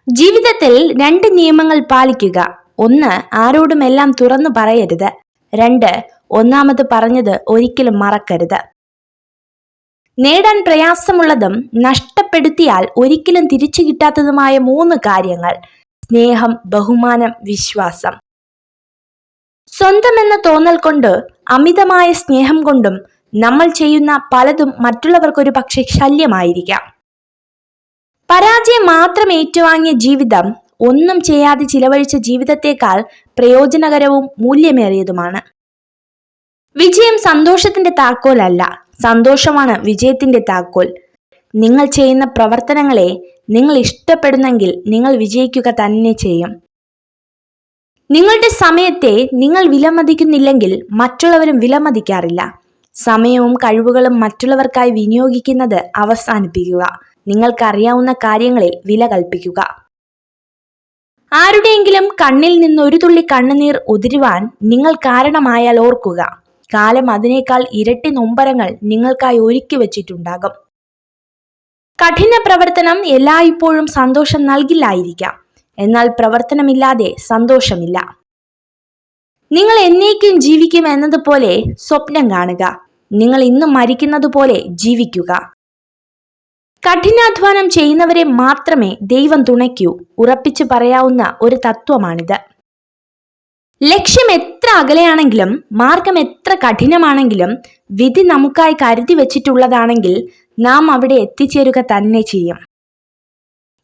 ജീവിതത്തിൽ 2 നിയമങ്ങൾ പാലിക്കുക. 1. ആരോടും എല്ലാം തുറന്നു പറയരുത്. 2. ഒന്നാമത് പറഞ്ഞത് ഒരിക്കലും മറക്കരുത്. നേടാൻ പ്രയാസമുള്ളതും നഷ്ടപ്പെടുത്തിയാൽ ഒരിക്കലും തിരിച്ചു കിട്ടാത്തതുമായ 3 കാര്യങ്ങൾ: സ്നേഹം, ബഹുമാനം, വിശ്വാസം. സ്വന്തമെന്ന തോന്നൽ കൊണ്ട്, അമിതമായ സ്നേഹം കൊണ്ടും നമ്മൾ ചെയ്യുന്ന പലതും മറ്റുള്ളവർക്കൊരു പക്ഷെ ശല്യമായിരിക്കാം. പരാജയം മാത്രം ഏറ്റുവാങ്ങിയ ജീവിതം ഒന്നും ചെയ്യാതെ ചിലവഴിച്ച ജീവിതത്തെക്കാൾ പ്രയോജനകരവും മൂല്യമേറിയതുമാണ്. വിജയം സന്തോഷത്തിന്റെ താക്കോലല്ല, സന്തോഷമാണ് വിജയത്തിന്റെ താക്കോൽ. നിങ്ങൾ ചെയ്യുന്ന പ്രവർത്തനങ്ങളെ നിങ്ങൾ ഇഷ്ടപ്പെടുന്നെങ്കിൽ നിങ്ങൾ വിജയിക്കുക തന്നെ ചെയ്യും. നിങ്ങളുടെ സമയത്തെ നിങ്ങൾ വിലമതിക്കുന്നില്ലെങ്കിൽ മറ്റുള്ളവരും വിലമതിക്കാറില്ല. സമയവും കഴിവുകളും മറ്റുള്ളവർക്കായി വിനിയോഗിക്കുന്നത് അവസാനിപ്പിക്കുക. നിങ്ങൾക്കറിയാവുന്ന കാര്യങ്ങളിൽ വില കൽപ്പിക്കുക. ആരുടെയെങ്കിലും കണ്ണിൽ നിന്ന് ഒരു തുള്ളി കണ്ണുനീർ ഉതിരുവാൻ നിങ്ങൾ കാരണമായാൽ ഓർക്കുക, കാലം അതിനേക്കാൾ ഇരട്ടി നൊമ്പരങ്ങൾ നിങ്ങൾക്കായി ഒരുക്കി വച്ചിട്ടുണ്ടാകും. കഠിന പ്രവർത്തനം എല്ലായ്പ്പോഴും സന്തോഷം നൽകില്ലായിരിക്കാം, എന്നാൽ പ്രവർത്തനമില്ലാതെ സന്തോഷമില്ല. നിങ്ങൾ എന്നേക്കും ജീവിക്കും എന്നതുപോലെ സ്വപ്നം കാണുക. നിങ്ങൾ ഇന്ന് മരിക്കുന്നത് പോലെ ജീവിക്കുക. കഠിനാധ്വാനം ചെയ്യുന്നവരെ മാത്രമേ ദൈവം തുണയ്ക്കൂ. ഉറപ്പിച്ചു പറയാവുന്ന ഒരു തത്വമാണിത്. ലക്ഷ്യം എത്ര അകലെയാണെങ്കിലും, മാർഗം എത്ര കഠിനമാണെങ്കിലും, വിധി നമുക്കായി കരുതി വച്ചിട്ടുള്ളതാണെങ്കിൽ നാം അവിടെ എത്തിച്ചേരുക തന്നെ ചെയ്യും.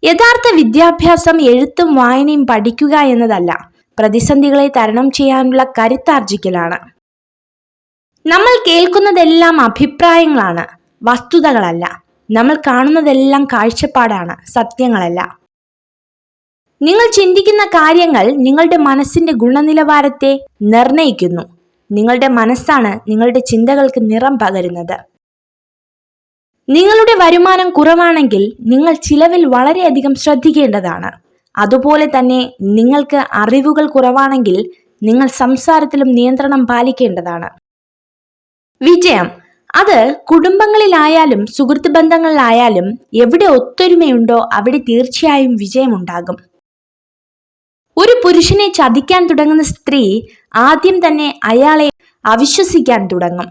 യഥാർത്ഥ വിദ്യാഭ്യാസം എഴുത്തും വായനയും പഠിക്കുക എന്നതല്ല, പ്രതിസന്ധികളെ തരണം ചെയ്യാനുള്ള കരുത്താർജിക്കലാണ്. നമ്മൾ കേൾക്കുന്നതെല്ലാം അഭിപ്രായങ്ങളാണ്, വസ്തുതകളല്ല. നമ്മൾ കാണുന്നതെല്ലാം കാഴ്ചപ്പാടാണ്, സത്യങ്ങളല്ല. നിങ്ങൾ ചിന്തിക്കുന്ന കാര്യങ്ങൾ നിങ്ങളുടെ മനസ്സിന്റെ ഗുണനിലവാരത്തെ നിർണയിക്കുന്നു. നിങ്ങളുടെ മനസ്സാണ് നിങ്ങളുടെ ചിന്തകൾക്ക് നിറം പകരുന്നത്. നിങ്ങളുടെ വരുമാനം കുറവാണെങ്കിൽ നിങ്ങൾ ചിലവിൽ വളരെയധികം ശ്രദ്ധിക്കേണ്ടതാണ്. അതുപോലെ തന്നെ നിങ്ങൾക്ക് അറിവുകൾ കുറവാണെങ്കിൽ നിങ്ങൾ സംസാരത്തിലും നിയന്ത്രണം പാലിക്കേണ്ടതാണ്. വിജയം അത് കുടുംബങ്ങളിലായാലും സുഹൃത്ത് ബന്ധങ്ങളിലായാലും എവിടെ ഒത്തൊരുമയുണ്ടോ അവിടെ തീർച്ചയായും വിജയമുണ്ടാകും. ഒരു പുരുഷനെ ചതിക്കാൻ തുടങ്ങുന്ന സ്ത്രീ ആദ്യം തന്നെ അയാളെ അവിശ്വസിക്കാൻ തുടങ്ങും.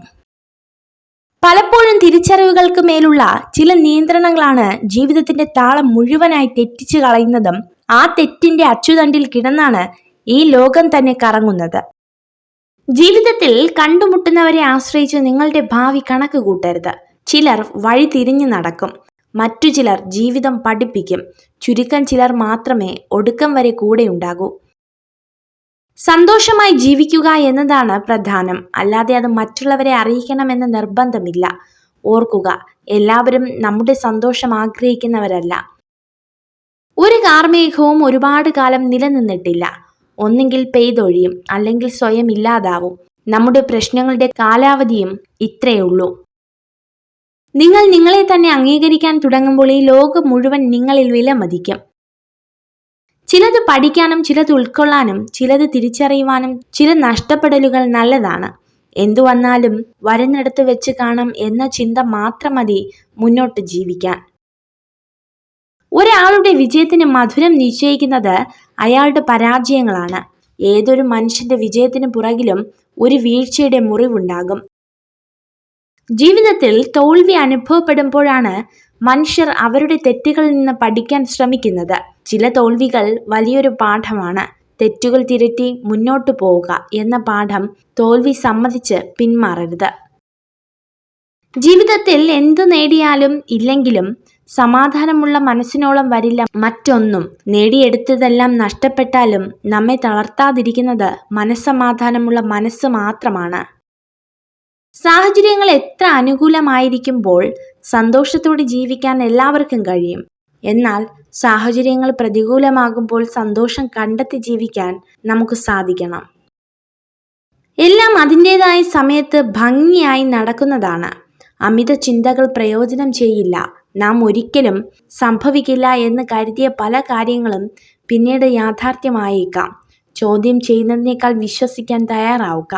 പലപ്പോഴും തിരിച്ചറിവുകൾക്ക് മേലുള്ള ചില നിയന്ത്രണങ്ങളാണ് ജീവിതത്തിന്റെ താളം മുഴുവനായി തെറ്റിച്ചു കളയുന്നതും ആ തെറ്റിന്റെ അച്ചുതണ്ടിൽ കിടന്നാണ് ഈ ലോകം തന്നെ കറങ്ങുന്നത്. ജീവിതത്തിൽ കണ്ടുമുട്ടുന്നവരെ ആശ്രയിച്ച് നിങ്ങളുടെ ഭാവി കണക്ക് കൂട്ടരുത്. ചിലർ വഴി തിരിഞ്ഞു നടക്കും, മറ്റു ചിലർ ജീവിതം പഠിപ്പിക്കും. ചുരുക്കം ചിലർ മാത്രമേ ഒടുക്കം വരെ കൂടെ ഉണ്ടാകൂ. സന്തോഷമായി ജീവിക്കുക എന്നതാണ് പ്രധാനം, അല്ലാതെ അത് മറ്റുള്ളവരെ അറിയിക്കണമെന്ന് നിർബന്ധമില്ല. ഓർക്കുക, എല്ലാവരും നമ്മുടെ സന്തോഷം ആഗ്രഹിക്കുന്നവരല്ല. ഒരു കാർമേഘവും ഒരുപാട് കാലം നിലനിന്നിട്ടില്ല. ഒന്നെങ്കിൽ പെയ്തൊഴിയും, അല്ലെങ്കിൽ സ്വയം ഇല്ലാതാവും. നമ്മുടെ പ്രശ്നങ്ങളുടെ കാലാവധിയും ഇത്രയേ ഉള്ളൂ. നിങ്ങൾ നിങ്ങളെ തന്നെ അംഗീകരിക്കാൻ തുടങ്ങുമ്പോൾ ഈ ലോകം മുഴുവൻ നിങ്ങളിൽ വിലമതിക്കും. ചിലത് പഠിക്കാനും, ചിലത് ഉൾക്കൊള്ളാനും, ചിലത് തിരിച്ചറിയുവാനും, ചില നഷ്ടപ്പെടലുകൾ നല്ലതാണ്. എന്തു വന്നാലും വരുന്നിടത്ത് വെച്ച് കാണാം എന്ന ചിന്ത മാത്രം മതി മുന്നോട്ട് ജീവിക്കാൻ. ഒരാളുടെ വിജയത്തിന് മധുരം നിശ്ചയിക്കുന്നത് അയാളുടെ പരാജയങ്ങളാണ്. ഏതൊരു മനുഷ്യന്റെ വിജയത്തിന് പുറകിലും ഒരു വീഴ്ചയുടെ മുറിവുണ്ടാകും. ജീവിതത്തിൽ തോൽവി അനുഭവപ്പെടുമ്പോഴാണ് മനുഷ്യർ അവരുടെ തെറ്റുകളിൽ നിന്ന് പഠിക്കാൻ ശ്രമിക്കുന്നത്. ചില തോൽവികൾ വലിയൊരു പാഠമാണ്. തെറ്റുകൾ തിരുത്തി മുന്നോട്ടു പോവുക എന്ന പാഠം തോൽവി സമ്മതിച്ച് പിന്മാറരുത്. ജീവിതത്തിൽ എന്തു നേടിയാലും ഇല്ലെങ്കിലും സമാധാനമുള്ള മനസ്സിനോളം വരില്ല മറ്റൊന്നും. നേടിയെടുത്തതെല്ലാം നഷ്ടപ്പെട്ടാലും നമ്മെ തളർത്താതിരിക്കുന്നത് മനസ്സമാധാനമുള്ള മനസ്സ് മാത്രമാണ്. സാഹചര്യങ്ങൾ എത്ര അനുകൂലമായിരിക്കുമ്പോൾ സന്തോഷത്തോടെ ജീവിക്കാൻ എല്ലാവർക്കും കഴിയും. എന്നാൽ സാഹചര്യങ്ങൾ പ്രതികൂലമാകുമ്പോൾ സന്തോഷം കണ്ടെത്തി ജീവിക്കാൻ നമുക്ക് സാധിക്കണം. എല്ലാം അതിൻ്റെതായ സമയത്ത് ഭംഗിയായി നടക്കുന്നതാണ്. അമിത ചിന്തകൾ പ്രയോജനം ചെയ്യില്ല. നാം ഒരിക്കലും സംഭവിക്കില്ല എന്ന് കരുതിയ പല കാര്യങ്ങളും പിന്നീട് യാഥാർത്ഥ്യമായേക്കാം. ചോദ്യം ചെയ്യുന്നതിനേക്കാൾ വിശ്വസിക്കാൻ തയ്യാറാവുക.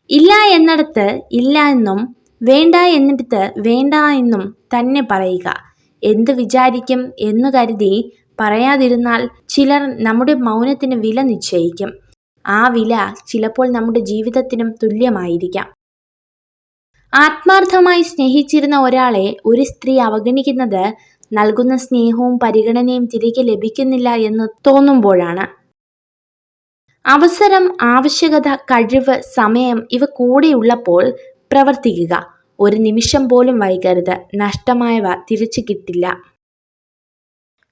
ഇല്ല എന്നിടത്ത് ഇല്ല എന്നും വേണ്ട എന്നിടത്ത് വേണ്ട എന്നും തന്നെ പറയുക. എന്ത് വിചാരിക്കും എന്നു കരുതി പറയാതിരുന്നാൽ ചിലർ നമ്മുടെ മൗനത്തിന് വില നിശ്ചയിക്കും. ആ വില ചിലപ്പോൾ നമ്മുടെ ജീവിതത്തിനും തുല്യമായിരിക്കാം. ആത്മാർത്ഥമായി സ്നേഹിച്ചിരുന്ന ഒരാളെ ഒരു സ്ത്രീ അവഗണിക്കുന്നത് നൽകുന്ന സ്നേഹവും പരിഗണനയും തിരികെ ലഭിക്കുന്നില്ല എന്ന് തോന്നുമ്പോഴാണ്. അവസരം, ആവശ്യകത, കഴിവ്, സമയം ഇവ കൂടെയുള്ളപ്പോൾ പ്രവർത്തിക്കുക. ഒരു നിമിഷം പോലും വൈകരുത്. നഷ്ടമായവ തിരിച്ചു കിട്ടില്ല.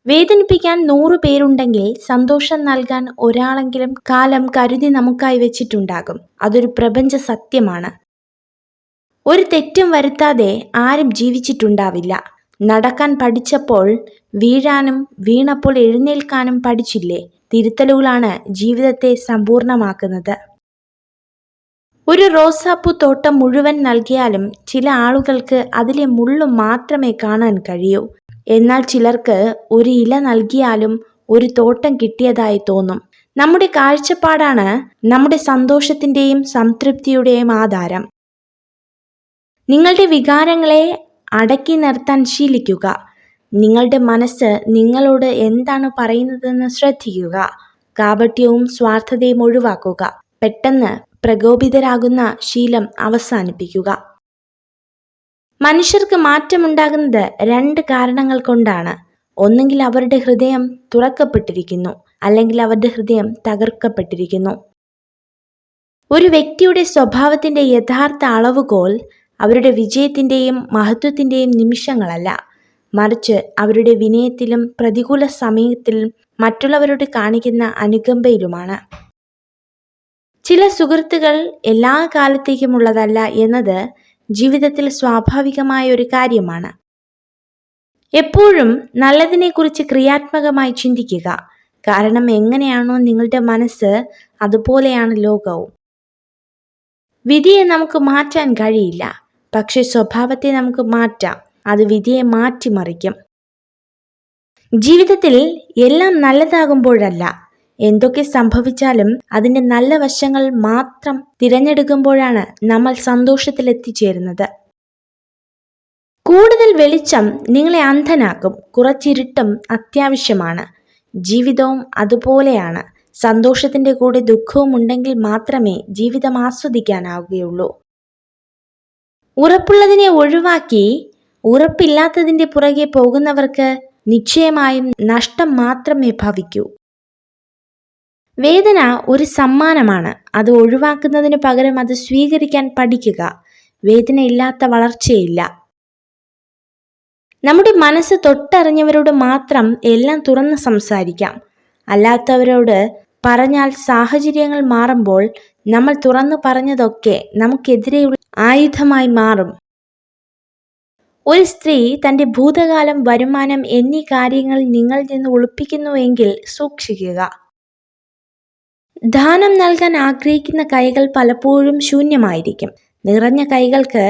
വേദനിപ്പിക്കാൻ 100 പേരുണ്ടെങ്കിൽ സന്തോഷം നൽകാൻ ഒരാളെങ്കിലും കാലം കരുതി നമുക്കായി വെച്ചിട്ടുണ്ടാകും. അതൊരു പ്രപഞ്ച സത്യമാണ്. ഒരു തെറ്റും വരുത്താതെ ആരും ജീവിച്ചിട്ടുണ്ടാവില്ല. നടക്കാൻ പഠിച്ചപ്പോൾ വീഴാനും വീണപ്പോൾ എഴുന്നേൽക്കാനും പഠിച്ചില്ലേ? തിരുത്തലുകളാണ് ജീവിതത്തെ സമ്പൂർണ്ണമാക്കുന്നത്. ഒരു റോസാപ്പൂ തോട്ടം മുഴുവൻ നൽകിയാലും ചില ആളുകൾക്ക് അതിലെ മുള്ളു മാത്രമേ കാണാൻ കഴിയൂ. എന്നാൽ ചിലർക്ക് ഒരു ഇല നൽകിയാലും ഒരു തോട്ടം കിട്ടിയതായി തോന്നും. നമ്മുടെ കാഴ്ചപ്പാടാണ് നമ്മുടെ സന്തോഷത്തിന്റെയും സംതൃപ്തിയുടെയും ആധാരം. നിങ്ങളുടെ വികാരങ്ങളെ അടക്കി നിർത്താൻ ശീലിക്കുക. നിങ്ങളുടെ മനസ്സ് നിങ്ങളോട് എന്താണ് പറയുന്നതെന്ന് ശ്രദ്ധിക്കുക. കാപട്യവും സ്വാർത്ഥതയും ഒഴിവാക്കുക. പെട്ടെന്ന് പ്രകോപിതരാകുന്ന ശീലം അവസാനിപ്പിക്കുക. മനുഷ്യർക്ക് മാറ്റമുണ്ടാകുന്നത് 2 കാരണങ്ങൾ കൊണ്ടാണ്. ഒന്നുകിൽ അവരുടെ ഹൃദയം തുറക്കപ്പെട്ടിരിക്കുന്നു, അല്ലെങ്കിൽ അവരുടെ ഹൃദയം തകർക്കപ്പെട്ടിരിക്കുന്നു. ഒരു വ്യക്തിയുടെ സ്വഭാവത്തിന്റെ യഥാർത്ഥ അളവുകോൽ അവരുടെ വിജയത്തിന്റെയും മഹത്വത്തിന്റെയും നിമിഷങ്ങളല്ല, മറിച്ച് അവരുടെ വിനയത്തിലും പ്രതികൂല സമയത്തിലും മറ്റുള്ളവരോട് കാണിക്കുന്ന അനുകമ്പയിലുമാണ്. ചില സുഹൃത്തുക്കൾ എല്ലാ കാലത്തേക്കുമുള്ളതല്ല എന്നത് ജീവിതത്തിൽ സ്വാഭാവികമായ ഒരു കാര്യമാണ്. എപ്പോഴും നല്ലതിനെക്കുറിച്ച് ക്രിയാത്മകമായി ചിന്തിക്കുക. കാരണം എങ്ങനെയാണോ നിങ്ങളുടെ മനസ്സ്, അതുപോലെയാണ് ലോകവും. വിധിയെ നമുക്ക് മാറ്റാൻ കഴിയില്ല, പക്ഷെ സ്വഭാവത്തെ നമുക്ക് മാറ്റാം. അത് വിധിയെ മാറ്റിമറിക്കും. ജീവിതത്തിൽ എല്ലാം നല്ലതാകുമ്പോഴല്ല, എന്തൊക്കെ സംഭവിച്ചാലും അതിൻ്റെ നല്ല വശങ്ങൾ മാത്രം തിരഞ്ഞെടുക്കുമ്പോഴാണ് നമ്മൾ സന്തോഷത്തിൽ എത്തിച്ചേരുന്നത്. കൂടുതൽ വെളിച്ചം നിങ്ങളെ അന്ധനാക്കും. കുറച്ചിരുട്ടും അത്യാവശ്യമാണ്. ജീവിതവും അതുപോലെയാണ്. സന്തോഷത്തിന്റെ കൂടെ ദുഃഖവും ഉണ്ടെങ്കിൽ മാത്രമേ ജീവിതം ആസ്വദിക്കാനാവുകയുള്ളൂ. ഉറപ്പുള്ളതിനെ ഒഴിവാക്കി ഉറപ്പില്ലാത്തതിന്റെ പുറകെ പോകുന്നവർക്ക് നിശ്ചയമായും നഷ്ടം മാത്രമേ ഭവിക്കൂ. വേദന ഒരു സമ്മാനമാണ്. അത് ഒഴിവാക്കുന്നതിന് പകരം അത് സ്വീകരിക്കാൻ പഠിക്കുക. വേദനയില്ലാത്ത വളർച്ചയില്ല. നമ്മുടെ മനസ്സ് തൊട്ടറിഞ്ഞവരോട് മാത്രം എല്ലാം തുറന്ന് സംസാരിക്കാം. അല്ലാത്തവരോട് പറഞ്ഞാൽ സാഹചര്യങ്ങൾ മാറുമ്പോൾ നമ്മൾ തുറന്നു പറഞ്ഞതൊക്കെ നമുക്കെതിരെയുള്ള ആയുധമായി മാറും. ഒരു സ്ത്രീ തൻ്റെ ഭൂതകാലം, വരുമാനം എന്നീ കാര്യങ്ങൾ നിങ്ങളിൽ നിന്ന് ഒളിപ്പിക്കുന്നുവെങ്കിൽ സൂക്ഷിക്കുക. ദാനം നൽകാൻ ആഗ്രഹിക്കുന്ന കൈകൾ പലപ്പോഴും ശൂന്യമായിരിക്കും. നിറഞ്ഞ കൈകൾക്ക്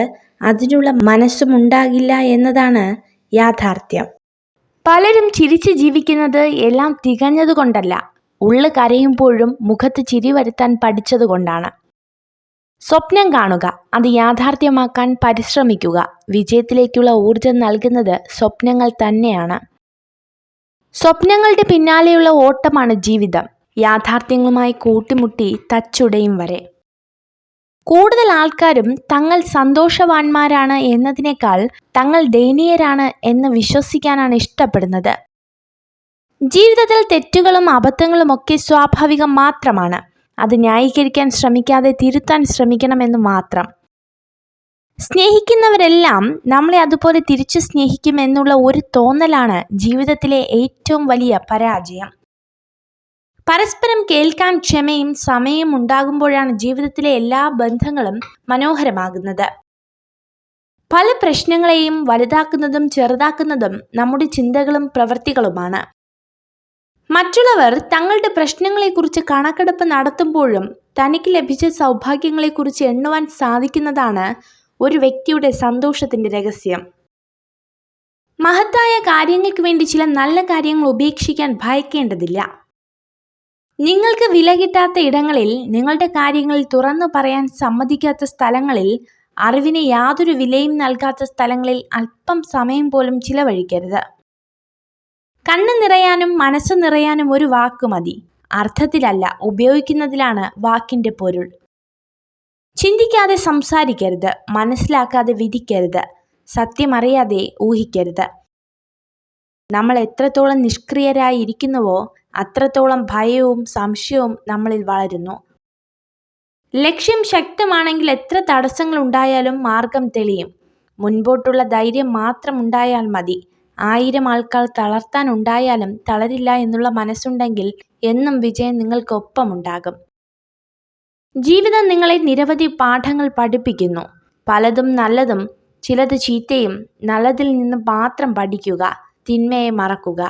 അതിനുള്ള മനസ്സും ഉണ്ടാകില്ല എന്നതാണ് യാഥാർത്ഥ്യം. പലരും ചിരിച്ച് ജീവിക്കുന്നത് എല്ലാം തികഞ്ഞതുകൊണ്ടല്ല, ഉള്ളു കരയുമ്പോഴും മുഖത്ത് ചിരി വരുത്താൻ പഠിച്ചതുകൊണ്ടാണ്. സ്വപ്നം കാണുക, അത് യാഥാർത്ഥ്യമാക്കാൻ പരിശ്രമിക്കുക. വിജയത്തിലേക്കുള്ള ഊർജം നൽകുന്നത് സ്വപ്നങ്ങൾ തന്നെയാണ്. സ്വപ്നങ്ങളുടെ പിന്നാലെയുള്ള ഓട്ടമാണ് ജീവിതം, യാഥാർത്ഥ്യങ്ങളുമായി കൂട്ടിമുട്ടി തച്ചുടയും വരെ. കൂടുതൽ ആൾക്കാരും തങ്ങൾ സന്തോഷവാന്മാരാണ് എന്നതിനേക്കാൾ തങ്ങൾ ദയനീയരാണ് എന്ന് വിശ്വസിക്കാനാണ് ഇഷ്ടപ്പെടുന്നത്. ജീവിതത്തിൽ തെറ്റുകളും അബദ്ധങ്ങളും ഒക്കെ സ്വാഭാവികം മാത്രമാണ്. അത് ന്യായീകരിക്കാൻ ശ്രമിക്കാതെ തിരുത്താൻ ശ്രമിക്കണമെന്ന് മാത്രം. സ്നേഹിക്കുന്നവരെല്ലാം നമ്മളെ അതുപോലെ തിരിച്ചു സ്നേഹിക്കുമെന്നുള്ള ഒരു തോന്നലാണ് ജീവിതത്തിലെ ഏറ്റവും വലിയ പരാജയം. പരസ്പരം കേൾക്കാൻ ക്ഷമയും സമയവും ഉണ്ടാകുമ്പോഴാണ് ജീവിതത്തിലെ എല്ലാ ബന്ധങ്ങളും മനോഹരമാകുന്നത്. പല പ്രശ്നങ്ങളെയും വലുതാക്കുന്നതും ചെറുതാക്കുന്നതും നമ്മുടെ ചിന്തകളും പ്രവൃത്തികളുമാണ്. മറ്റുള്ളവർ തങ്ങളുടെ പ്രശ്നങ്ങളെക്കുറിച്ച് കണക്കെടുപ്പ് നടത്തുമ്പോഴും തനിക്ക് ലഭിച്ച സൗഭാഗ്യങ്ങളെക്കുറിച്ച് എണ്ണുവാൻ സാധിക്കുന്നതാണ് ഒരു വ്യക്തിയുടെ സന്തോഷത്തിന്റെ രഹസ്യം. മഹത്തായ കാര്യങ്ങൾക്ക് വേണ്ടി ചില നല്ല കാര്യങ്ങൾ ഉപേക്ഷിക്കാൻ ഭയക്കേണ്ടതില്ല. നിങ്ങൾക്ക് വില കിട്ടാത്ത ഇടങ്ങളിൽ, നിങ്ങളുടെ കാര്യങ്ങൾ തുറന്നു പറയാൻ സമ്മതിക്കാത്ത സ്ഥലങ്ങളിൽ അറിവിന് യാതൊരു വിലയും നൽകാത്ത സ്ഥലങ്ങളിൽ അല്പം സമയം പോലും ചിലവഴിക്കരുത്. കണ്ണ് നിറയാനും മനസ്സ് നിറയാനും ഒരു വാക്ക് മതി. അർത്ഥത്തിലല്ല, ഉപയോഗിക്കുന്നതിലാണ് വാക്കിന്റെ പൊരുൾ. ചിന്തിക്കാതെ സംസാരിക്കരുത്, മനസ്സിലാക്കാതെ വിധിക്കരുത്, സത്യമറിയാതെ ഊഹിക്കരുത്. നമ്മൾ എത്രത്തോളം നിഷ്ക്രിയരായി ഇരിക്കുന്നുവോ അത്രത്തോളം ഭയവും സംശയവും നമ്മളിൽ വളരുന്നു. ലക്ഷ്യം ശക്തമാണെങ്കിൽ എത്ര തടസ്സങ്ങൾ ഉണ്ടായാലും മാർഗം തെളിയും. മുൻപോട്ടുള്ള ധൈര്യം മാത്രം ഉണ്ടായാൽ മതി. 1000 ആൾക്കാർ തളർത്താൻ ഉണ്ടായാലും തളരില്ല എന്നുള്ള മനസ്സുണ്ടെങ്കിൽ എന്നും വിജയം നിങ്ങൾക്കൊപ്പമുണ്ടാകും. ജീവിതം നിങ്ങളെ നിരവധി പാഠങ്ങൾ പഠിപ്പിക്കുന്നു. പലതും നല്ലതും ചിലത് ചീത്തയും. നല്ലതിൽ നിന്ന് മാത്രം പഠിക്കുക, തിന്മയെ മറക്കുക.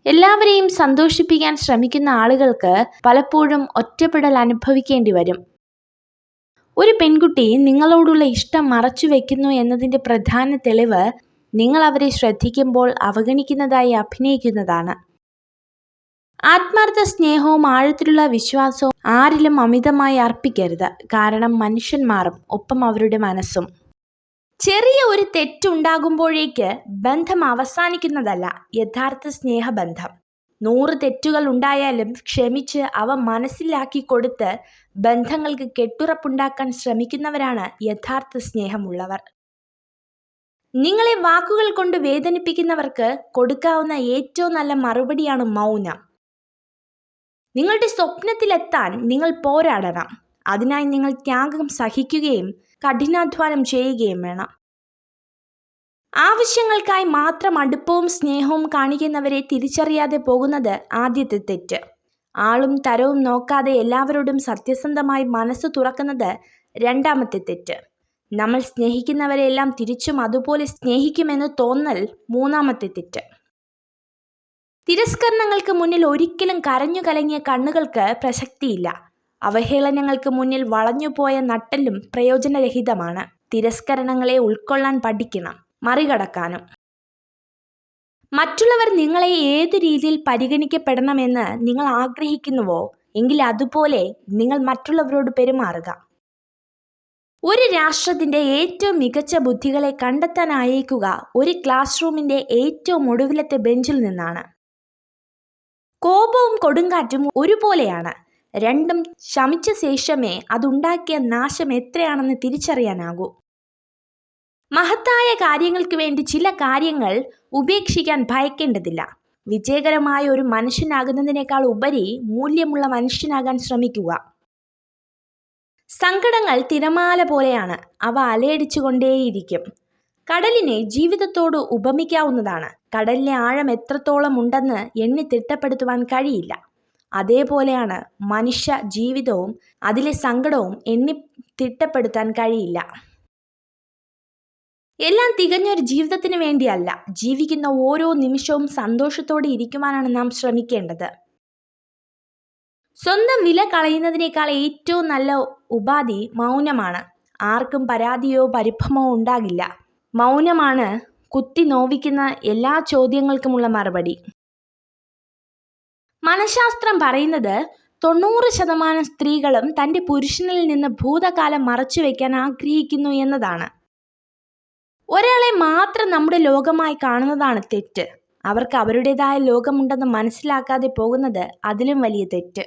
എല്ലാവരെയും സന്തോഷിപ്പിക്കാൻ ശ്രമിക്കുന്ന ആളുകൾക്ക് പലപ്പോഴും ഒറ്റപ്പെടൽ അനുഭവിക്കേണ്ടി വരും. ഒരു പെൺകുട്ടി നിങ്ങളോടുള്ള ഇഷ്ടം മറച്ചു വെക്കുന്നു എന്നതിൻ്റെ പ്രധാന തെളിവ് നിങ്ങൾ അവരെ ശ്രദ്ധിക്കുമ്പോൾ അവഗണിക്കുന്നതായി അഭിനയിക്കുന്നതാണ്. ആത്മാർത്ഥ സ്നേഹവും ആഴത്തിലുള്ള വിശ്വാസവും ആരിലും അമിതമായി അർപ്പിക്കരുത്. കാരണം മനുഷ്യൻ മാറും, ഒപ്പം അവരുടെ മനസ്സും. ചെറിയ ഒരു തെറ്റുണ്ടാകുമ്പോഴേക്ക് ബന്ധം അവസാനിക്കുന്നതല്ല യഥാർത്ഥ സ്നേഹബന്ധം. 100 തെറ്റുകൾ ഉണ്ടായാലും ക്ഷമിച്ച് അവ മനസ്സിലാക്കി കൊടുത്ത് ബന്ധങ്ങൾക്ക് കെട്ടുറപ്പുണ്ടാക്കാൻ ശ്രമിക്കുന്നവരാണ് യഥാർത്ഥ സ്നേഹമുള്ളവർ. നിങ്ങളെ വാക്കുകൾ കൊണ്ട് വേദനിപ്പിക്കുന്നവർക്ക് കൊടുക്കാവുന്ന ഏറ്റവും നല്ല മറുപടിയാണ് മൗനം. നിങ്ങളുടെ സ്വപ്നത്തിലെത്താൻ നിങ്ങൾ പോരാടണം. അതിനായി നിങ്ങൾ ത്യാഗം സഹിക്കുകയും കഠിനാധ്വാനം ചെയ്യുകയും വേണം. ആവശ്യങ്ങൾക്കായി മാത്രം അടുപ്പവും സ്നേഹവും കാണിക്കുന്നവരെ തിരിച്ചറിയാതെ പോകുന്നത് ആദ്യത്തെ തെറ്റ്. ആളും തരവും നോക്കാതെ എല്ലാവരോടും സത്യസന്ധമായി മനസ്സ് തുറക്കുന്നത് രണ്ടാമത്തെ തെറ്റ്. നമ്മൾ സ്നേഹിക്കുന്നവരെല്ലാം തിരിച്ചും അതുപോലെ സ്നേഹിക്കുമെന്ന് തോന്നൽ മൂന്നാമത്തെ തെറ്റ്. തിരസ്കരണങ്ങൾക്ക് മുന്നിൽ ഒരിക്കലും കരഞ്ഞു കലങ്ങിയ കണ്ണുകൾക്ക് പ്രസക്തിയില്ല. അവഹേളനങ്ങൾക്ക് മുന്നിൽ വളഞ്ഞുപോയ നട്ടെല്ലും പ്രയോജനരഹിതമാണ്. തിരസ്കരണങ്ങളെ ഉൾക്കൊള്ളാൻ പഠിക്കണം, മറികടക്കാനും. മറ്റുള്ളവർ നിങ്ങളെ ഏതു രീതിയിൽ പരിഗണിക്കപ്പെടണമെന്ന് നിങ്ങൾ ആഗ്രഹിക്കുന്നുവോ എങ്കിൽ അതുപോലെ നിങ്ങൾ മറ്റുള്ളവരോട് പെരുമാറുക. ഒരു രാഷ്ട്രത്തിന്റെ ഏറ്റവും മികച്ച ബുദ്ധികളെ കണ്ടെത്താൻ അയക്കുക ഒരു ക്ലാസ് റൂമിന്റെ ഏറ്റവും ഒടുവിലത്തെ ബെഞ്ചിൽ നിന്നാണ്. കോപവും കൊടുങ്കാറ്റും ഒരുപോലെയാണ്. രണ്ടും ശമിച്ച ശേഷമേ അതുണ്ടാക്കിയ നാശം എത്രയാണെന്ന് തിരിച്ചറിയാനാകൂ. മഹത്തായ കാര്യങ്ങൾക്ക് വേണ്ടി ചില കാര്യങ്ങൾ ഉപേക്ഷിക്കാൻ ഭയക്കേണ്ടതില്ല. വിജയകരമായ ഒരു മനുഷ്യനാകുന്നതിനേക്കാൾ ഉപരി മൂല്യമുള്ള മനുഷ്യനാകാൻ ശ്രമിക്കുക. സങ്കടങ്ങൾ തിരമാല പോലെയാണ്, അവ അലയടിച്ചുകൊണ്ടേയിരിക്കും. കടലിനെ ജീവിതത്തോട് ഉപമിക്കാവുന്നതാണ്. കടലിലെ ആഴം എത്രത്തോളം ഉണ്ടെന്ന് എണ്ണി തിട്ടപ്പെടുത്തുവാൻ കഴിയില്ല. അതേപോലെയാണ് മനുഷ്യ ജീവിതവും, അതിലെ സങ്കടവും എണ്ണി തിട്ടപ്പെടുത്താൻ കഴിയില്ല. എല്ലാം തികഞ്ഞൊരു ജീവിതത്തിന് വേണ്ടിയല്ല, ജീവിക്കുന്ന ഓരോ നിമിഷവും സന്തോഷത്തോടെ ഇരിക്കുവാനാണ് നാം ശ്രമിക്കേണ്ടത്. സ്വന്തം വില കളയുന്നതിനേക്കാൾ ഏറ്റവും നല്ല ഉപാധി മൗനമാണ്. ആർക്കും പരാതിയോ പരിഭ്രമോ ഉണ്ടാകില്ല. മൗനമാണ് കുത്തി നോവിക്കുന്ന എല്ലാ ചോദ്യങ്ങൾക്കുമുള്ള മറുപടി. മനഃശാസ്ത്രം പറയുന്നത് 90% സ്ത്രീകളും തൻ്റെ പുരുഷനിൽ നിന്ന് ഭൂതകാലം മറച്ചു വയ്ക്കാൻ ആഗ്രഹിക്കുന്നു എന്നതാണ്. ഒരാളെ മാത്രം നമ്മുടെ ലോകമായി കാണുന്നതാണ് തെറ്റ്. അവർക്ക് അവരുടേതായ ലോകമുണ്ടെന്ന് മനസ്സിലാക്കാതെ പോകുന്നത് അതിലും വലിയ തെറ്റ്.